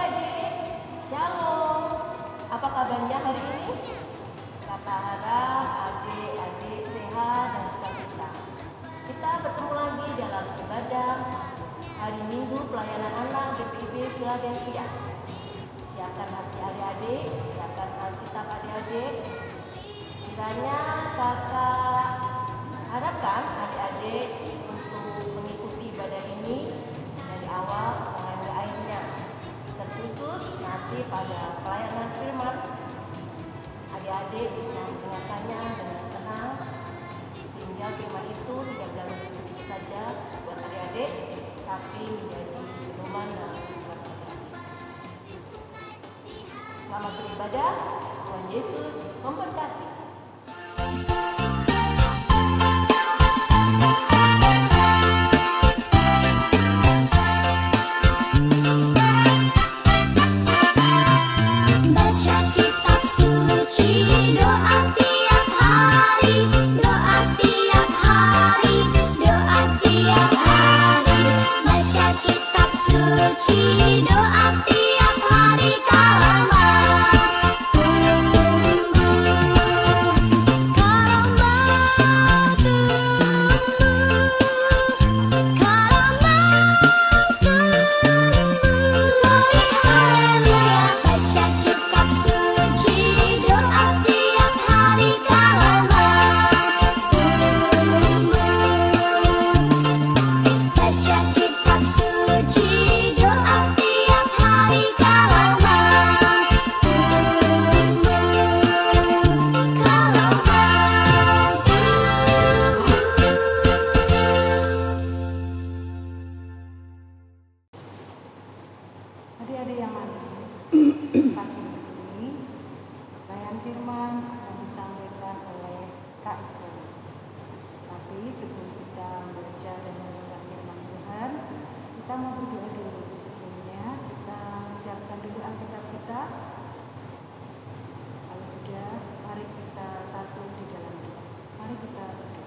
adik-adik, Shalom. Apa kabarnya hari ini? Kata harap adik-adik sehat dan sukacita. Kita bertemu lagi dalam ibadah hari Minggu pelayanan anak BPIB Philadelphia. Siapkan hati adik-adik, siapkan Alkitab adik-adik. Kiranya kakak harapkan adik-adik untuk mengikuti ibadah ini dari awal sampai akhirnya. Terkhusus nanti pada pelayanan firman, adik-adik bisa mendengarkannya dengan tenang, sehingga firman itu tidak dalam diri saja buat adik-adik, tapi menjadi pedoman dalam kehidupan kita. Selamat beribadah, Tuhan Yesus memberkati. Adik-adik yang manis, pagi ini pelayan firman akan disampaikan oleh Kak Iko. Tapi sebelum kita membaca dan mendengar firman Tuhan, kita mau berdoa dulu. Sebelumnya kita siapkan dulu Alkitab kita. Kalau sudah, mari kita satu di dalam doa. Mari kita berdoa.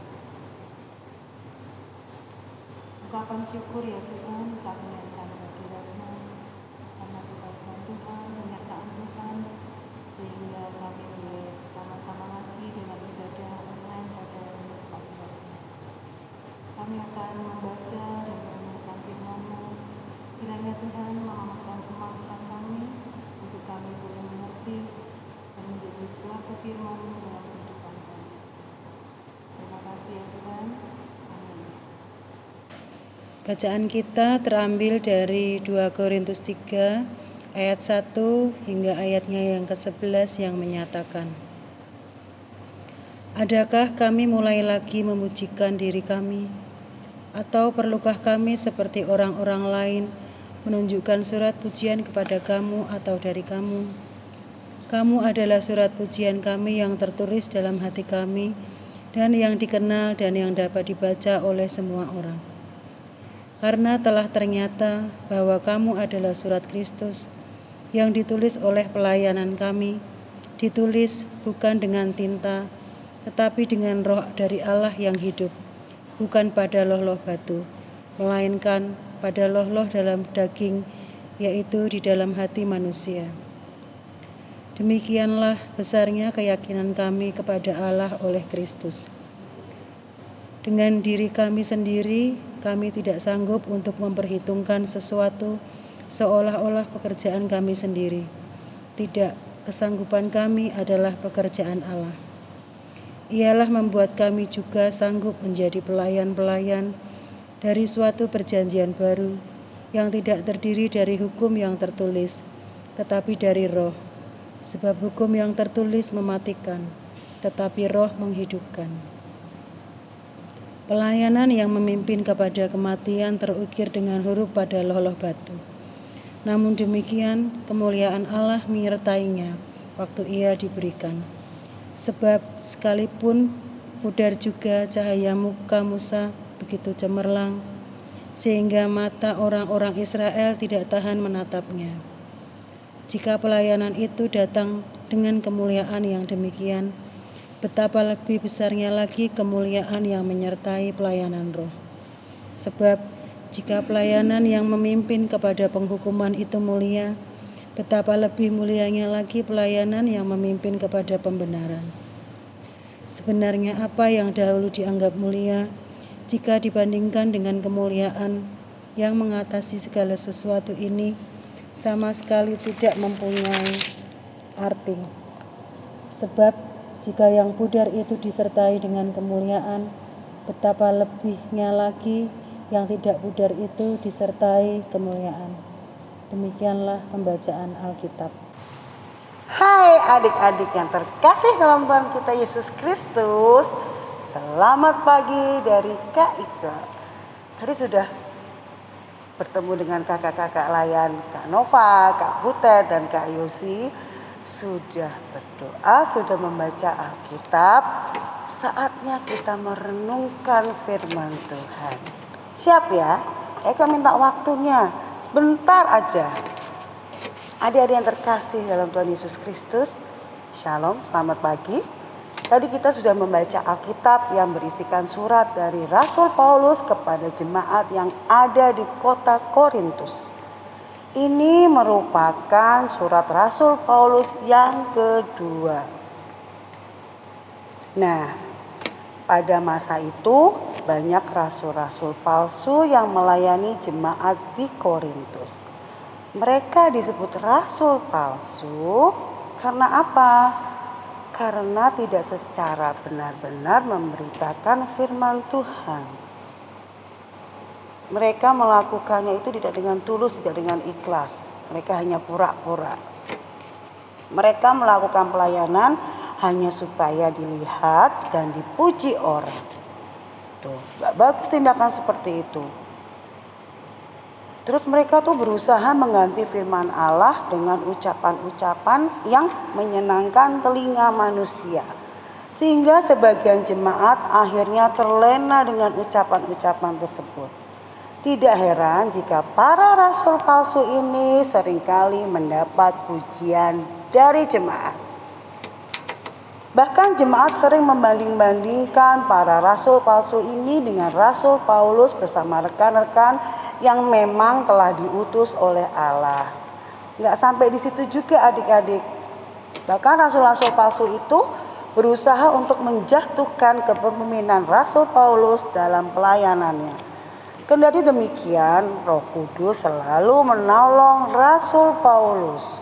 Ungkapan syukur ya Tuhan, kami menaikkan hadirat-Mu karena kebaikan Tuhan, penyertaan Tuhan, sehingga kami boleh bersama-sama lagi dengan ibadah online pada minggu pagi hari ini. Kami akan membaca dan merenungkan firman-Mu. Kiranya Tuhan mengamalkan kemampuan kami untuk kami boleh mengerti dan menjadi pelaku firman-Mu dalam kehidupan kami. Terima kasih ya Tuhan. Amin. Bacaan kita terambil dari 2 Korintus 3 ayat 1 hingga ayatnya yang ke-11 yang menyatakan, adakah kami mulai lagi memujikan diri kami? Atau perlukah kami seperti orang-orang lain menunjukkan surat pujian kepada kamu atau dari kamu? Kamu adalah surat pujian kami yang tertulis dalam hati kami dan yang dikenal dan yang dapat dibaca oleh semua orang. Karena telah ternyata bahwa kamu adalah surat Kristus yang ditulis oleh pelayanan kami, ditulis bukan dengan tinta, tetapi dengan roh dari Allah yang hidup, bukan pada loh-loh batu, melainkan pada loh-loh dalam daging, yaitu di dalam hati manusia. Demikianlah besarnya keyakinan kami kepada Allah oleh Kristus. Dengan diri kami sendiri, kami tidak sanggup untuk memperhitungkan sesuatu seolah-olah pekerjaan kami sendiri. Tidak, kesanggupan kami adalah pekerjaan Allah. Ialah membuat kami juga sanggup menjadi pelayan-pelayan dari suatu perjanjian baru yang tidak terdiri dari hukum yang tertulis, tetapi dari roh. Sebab hukum yang tertulis mematikan, tetapi roh menghidupkan. Pelayanan yang memimpin kepada kematian terukir dengan huruf pada loh-loh batu. Namun demikian, kemuliaan Allah menyertainya waktu ia diberikan. Sebab sekalipun pudar juga cahaya muka Musa begitu cemerlang, sehingga mata orang-orang Israel tidak tahan menatapnya. Jika pelayanan itu datang dengan kemuliaan yang demikian, betapa lebih besarnya lagi kemuliaan yang menyertai pelayanan roh. Sebab jika pelayanan yang memimpin kepada penghukuman itu mulia, betapa lebih mulianya lagi pelayanan yang memimpin kepada pembenaran. Sebenarnya apa yang dahulu dianggap mulia, jika dibandingkan dengan kemuliaan yang mengatasi segala sesuatu ini, sama sekali tidak mempunyai arti. Sebab jika yang pudar itu disertai dengan kemuliaan, betapa lebihnya lagi yang tidak pudar itu disertai kemuliaan. Demikianlah pembacaan Alkitab. Hai adik-adik yang terkasih dalam Tuhan kita Yesus Kristus. Selamat pagi dari Kak Ika. Tadi sudah bertemu dengan kakak-kakak layan Kak Nova, Kak Butet, dan Kak Yosi. Sudah berdoa, sudah membaca Alkitab. Saatnya kita merenungkan firman Tuhan. Siap ya? Eka minta waktunya sebentar aja. Adik-adik yang terkasih dalam Tuhan Yesus Kristus, Shalom, selamat pagi. Tadi kita sudah membaca Alkitab yang berisikan surat dari Rasul Paulus kepada jemaat yang ada di kota Korintus. Ini merupakan surat Rasul Paulus yang kedua. Nah, pada masa itu banyak rasul-rasul palsu yang melayani jemaat di Korintus. Mereka disebut rasul palsu karena apa? Karena tidak secara benar-benar memberitakan firman Tuhan. Mereka melakukannya itu tidak dengan tulus, tidak dengan ikhlas. Mereka hanya pura-pura. Mereka melakukan pelayanan hanya supaya dilihat dan dipuji orang. Tuh, gak bagus tindakan seperti itu. Terus mereka tuh berusaha mengganti firman Allah dengan ucapan-ucapan yang menyenangkan telinga manusia. Sehingga sebagian jemaat akhirnya terlena dengan ucapan-ucapan tersebut. Tidak heran jika para rasul palsu ini seringkali mendapat pujian dari jemaat. Bahkan jemaat sering membanding-bandingkan para rasul palsu ini dengan Rasul Paulus bersama rekan-rekan yang memang telah diutus oleh Allah. Nggak sampai di situ juga adik-adik. Bahkan rasul-rasul palsu itu berusaha untuk menjatuhkan kepemimpinan Rasul Paulus dalam pelayanannya. Kendati demikian, Roh Kudus selalu menolong Rasul Paulus.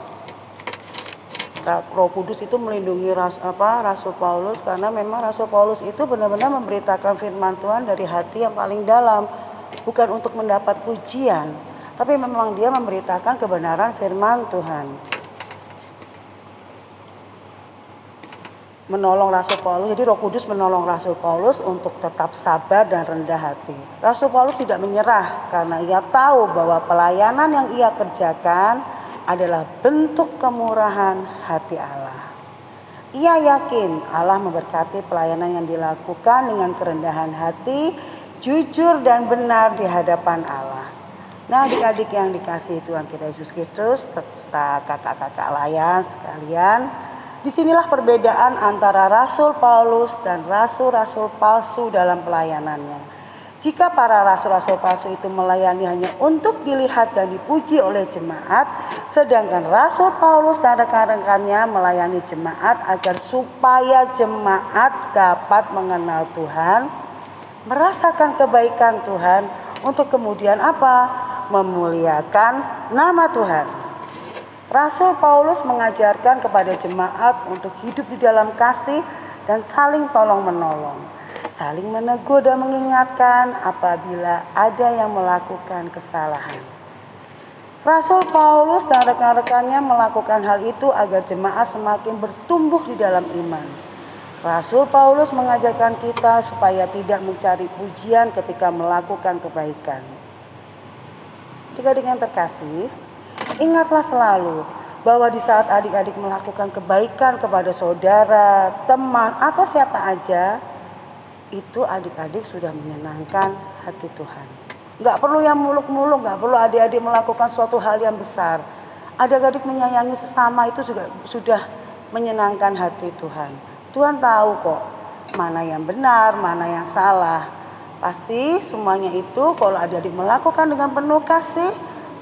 Roh Kudus itu melindungi Rasul Paulus karena memang Rasul Paulus itu benar-benar memberitakan firman Tuhan dari hati yang paling dalam, bukan untuk mendapat pujian, tapi memang dia memberitakan kebenaran firman Tuhan. Menolong Rasul Paulus, jadi Roh Kudus menolong Rasul Paulus untuk tetap sabar dan rendah hati. Rasul Paulus tidak menyerah karena ia tahu bahwa pelayanan yang ia kerjakan adalah bentuk kemurahan hati Allah. Ia yakin Allah memberkati pelayanan yang dilakukan dengan kerendahan hati, jujur dan benar di hadapan Allah. Nah, adik-adik yang dikasihi Tuhan kita Yesus Kristus, serta kakak-kakak layan sekalian, disinilah perbedaan antara Rasul Paulus dan rasul-rasul palsu dalam pelayanannya. Jika para rasul-rasul palsu itu melayani hanya untuk dilihat dan dipuji oleh jemaat, sedangkan Rasul Paulus dan rekan-rekannya melayani jemaat agar supaya jemaat dapat mengenal Tuhan, merasakan kebaikan Tuhan, untuk kemudian apa? Memuliakan nama Tuhan. Rasul Paulus mengajarkan kepada jemaat untuk hidup di dalam kasih dan saling tolong-menolong. Saling menegur dan mengingatkan apabila ada yang melakukan kesalahan. Rasul Paulus dan rekan-rekannya melakukan hal itu agar jemaat semakin bertumbuh di dalam iman. Rasul Paulus mengajarkan kita supaya tidak mencari pujian ketika melakukan kebaikan. Adik-adik yang terkasih, ingatlah selalu bahwa di saat adik-adik melakukan kebaikan kepada saudara, teman, atau siapa aja, itu adik-adik sudah menyenangkan hati Tuhan. Gak perlu yang muluk-muluk, gak perlu adik-adik melakukan suatu hal yang besar. Adik-adik menyayangi sesama itu juga sudah menyenangkan hati Tuhan. Tuhan tahu kok mana yang benar, mana yang salah. Pasti semuanya itu kalau adik-adik melakukan dengan penuh kasih,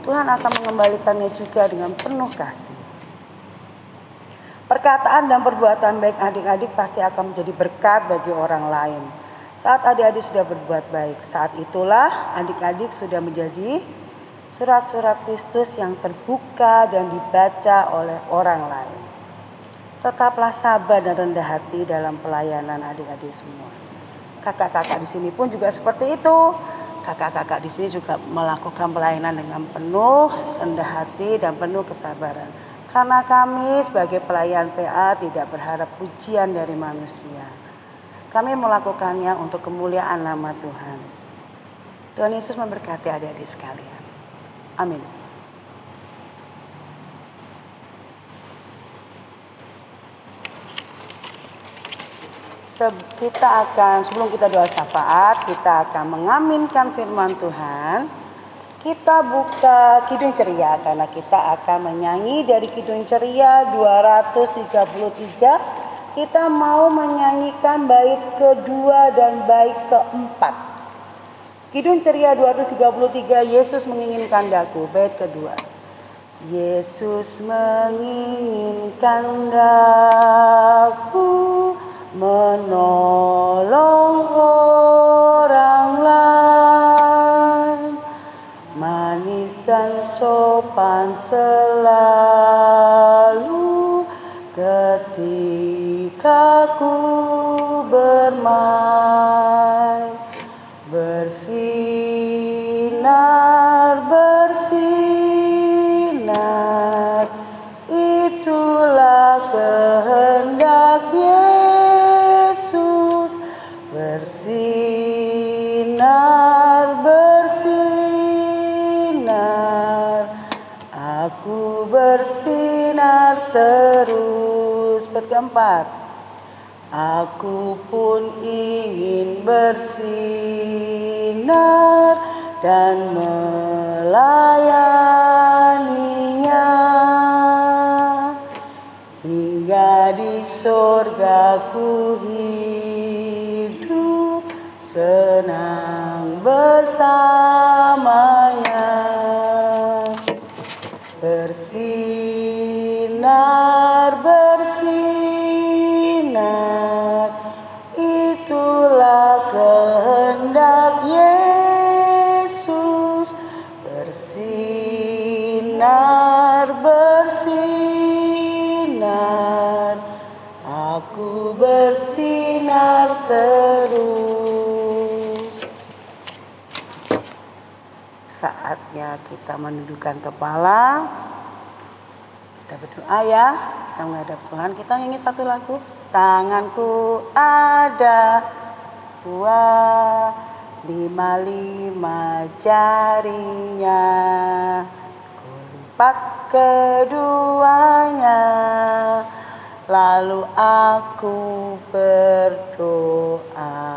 Tuhan akan mengembalikannya juga dengan penuh kasih. Perkataan dan perbuatan baik adik-adik pasti akan menjadi berkat bagi orang lain. Saat adik-adik sudah berbuat baik, saat itulah adik-adik sudah menjadi surat-surat Kristus yang terbuka dan dibaca oleh orang lain. Tetaplah sabar dan rendah hati dalam pelayanan adik-adik semua. Kakak-kakak di sini pun juga seperti itu. Kakak-kakak di sini juga melakukan pelayanan dengan penuh rendah hati dan penuh kesabaran. Karena kami sebagai pelayan PA tidak berharap pujian dari manusia. Kami melakukannya untuk kemuliaan nama Tuhan. Tuhan Yesus memberkati adik-adik sekalian. Amin. Sebelum kita doa syafaat, kita akan mengaminkan firman Tuhan. Kita buka Kidung Ceria karena kita akan menyanyi dari Kidung Ceria 233. Kita mau menyanyikan bait kedua dan bait keempat. Kidung Ceria 233, Yesus menginginkan daku, bait kedua. Yesus menginginkan daku menolong orang lain, manis dan sopan selalu ketika ku bermain, bersinar, bersinar, itulah kehendak Yesus. Bersinar, bersinar, aku bersinar terus. Bait keempat, aku pun ingin bersinar dan melayaninya hingga di sorga ku hidup senang bersamanya. Bersinar, bersinar, itulah kehendak Yesus. Bersinar, bersinar, aku bersinar terus. Saatnya kita menundukkan kepala. Kita berdoa ya, kita menghadap Tuhan. Kita nyanyi satu lagu. Tanganku ada 5 jarinya, kulipat keduanya, lalu aku berdoa.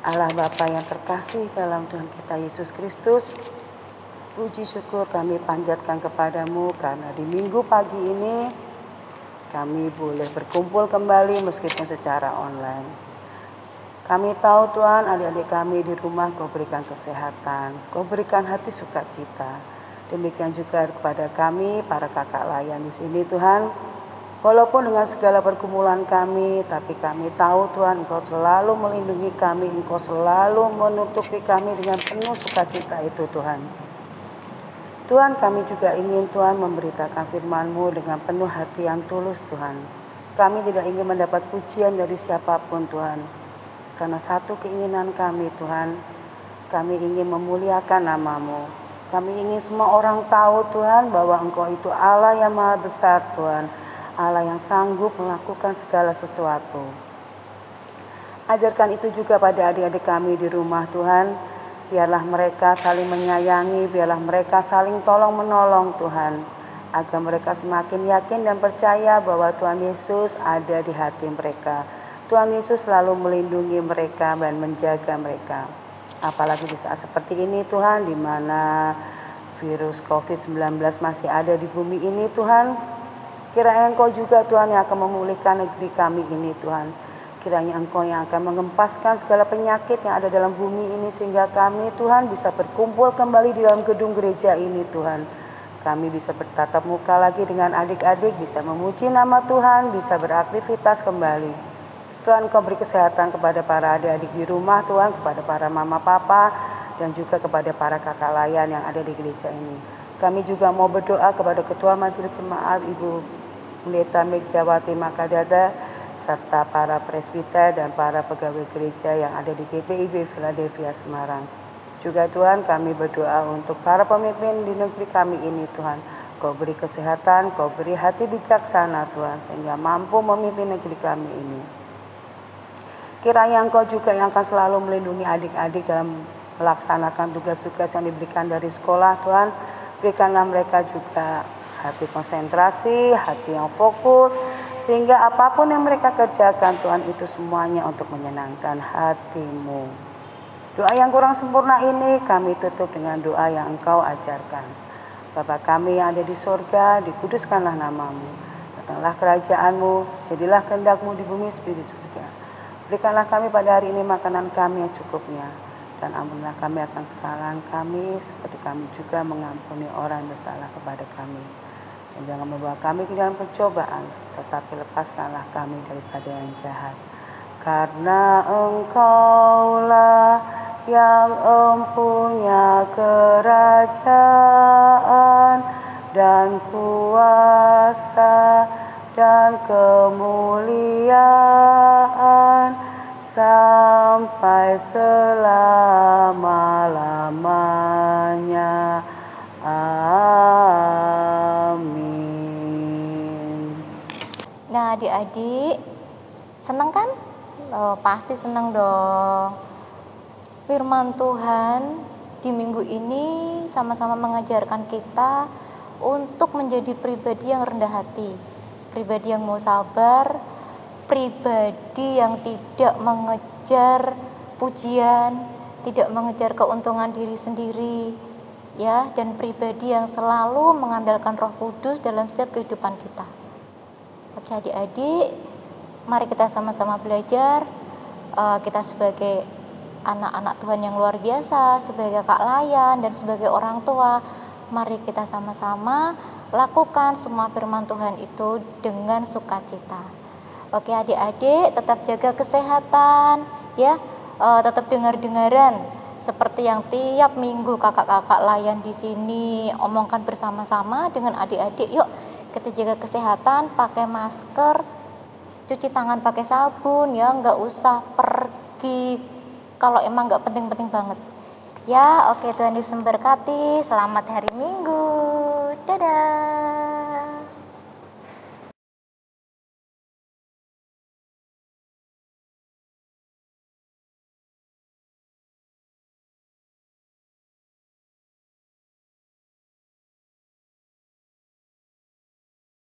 Allah Bapa yang terkasih dalam Tuhan kita Yesus Kristus, puji syukur kami panjatkan kepadamu karena di minggu pagi ini kami boleh berkumpul kembali meskipun secara online. Kami tahu Tuhan, adik-adik kami di rumah Kau berikan kesehatan, Kau berikan hati sukacita. Demikian juga kepada kami para kakak layan di sini Tuhan. Walaupun dengan segala pergumulan kami, tapi kami tahu Tuhan Engkau selalu melindungi kami, Engkau selalu menutupi kami dengan penuh sukacita itu Tuhan. Tuhan, kami juga ingin Tuhan memberitakan firman-Mu dengan penuh hati yang tulus Tuhan. Kami tidak ingin mendapat pujian dari siapapun Tuhan. Karena satu keinginan kami Tuhan, kami ingin memuliakan nama-Mu. Kami ingin semua orang tahu Tuhan bahwa Engkau itu Allah yang maha besar Tuhan. Allah yang sanggup melakukan segala sesuatu. Ajarkan itu juga pada adik-adik kami di rumah Tuhan. Biarlah mereka saling menyayangi, biarlah mereka saling tolong-menolong Tuhan. Agar mereka semakin yakin dan percaya bahwa Tuhan Yesus ada di hati mereka. Tuhan Yesus selalu melindungi mereka dan menjaga mereka. Apalagi di saat seperti ini Tuhan, di mana virus COVID-19 masih ada di bumi ini Tuhan. Kiranya Engkau juga Tuhan yang akan memulihkan negeri kami ini Tuhan. Kiranya Engkau yang akan mengempaskan segala penyakit yang ada dalam bumi ini, sehingga kami Tuhan bisa berkumpul kembali di dalam gedung gereja ini Tuhan. Kami bisa bertatap muka lagi dengan adik-adik, bisa memuji nama Tuhan, bisa beraktivitas kembali. Tuhan, Kau beri kesehatan kepada para adik-adik di rumah Tuhan, kepada para mama papa, dan juga kepada para kakak layan yang ada di gereja ini. Kami juga mau berdoa kepada Ketua Majelis Jemaat Ibu Pendeta Megiawati Makadada, serta para presbiter dan para pegawai gereja yang ada di GPIB Philadelphia Semarang. Juga Tuhan, kami berdoa untuk para pemimpin di negeri kami ini Tuhan. Kau beri kesehatan, Kau beri hati bijaksana Tuhan, sehingga mampu memimpin negeri kami ini. Kiranya Engkau juga yang akan selalu melindungi adik-adik dalam melaksanakan tugas-tugas yang diberikan dari sekolah Tuhan. Berikanlah mereka juga hati konsentrasi, hati yang fokus, sehingga apapun yang mereka kerjakan Tuhan, itu semuanya untuk menyenangkan hati-Mu. Doa yang kurang sempurna ini kami tutup dengan doa yang Engkau ajarkan. Bapa kami yang ada di sorga, dikuduskanlah nama-Mu. Datanglah kerajaan-Mu, jadilah kehendak-Mu di bumi seperti di surga. Berikanlah kami pada hari ini makanan kami yang cukupnya, dan ampunilah kami akan kesalahan kami, seperti kami juga mengampuni orang yang bersalah kepada kami. Dan jangan membawa kami ke dalam pencobaan, tetapi lepaskanlah kami daripada yang jahat. Karena Engkaulah yang empunya kerajaan dan kuasa dan kemuliaan sampai selama-lamanya. Amin. Nah, adik-adik, senang kan? Oh, pasti senang dong. Firman Tuhan di minggu ini sama-sama mengajarkan kita untuk menjadi pribadi yang rendah hati, pribadi yang mau sabar, pribadi yang tidak mengejar pujian, tidak mengejar keuntungan diri sendiri, ya, dan pribadi yang selalu mengandalkan Roh Kudus dalam setiap kehidupan kita. Oke adik-adik, mari kita sama-sama belajar. Kita sebagai anak-anak Tuhan yang luar biasa, sebagai kakak layan dan sebagai orang tua, mari kita sama-sama lakukan semua firman Tuhan itu dengan sukacita. Oke adik-adik, tetap jaga kesehatan ya, tetap dengar-dengaran seperti yang tiap minggu kakak-kakak layan di sini omongkan bersama-sama dengan adik-adik. Yuk kita jaga kesehatan, pakai masker, cuci tangan pakai sabun ya, nggak usah pergi kalau emang nggak penting-penting banget ya. Oke, Tuhan Yesus memberkati. Selamat hari Minggu, dadah.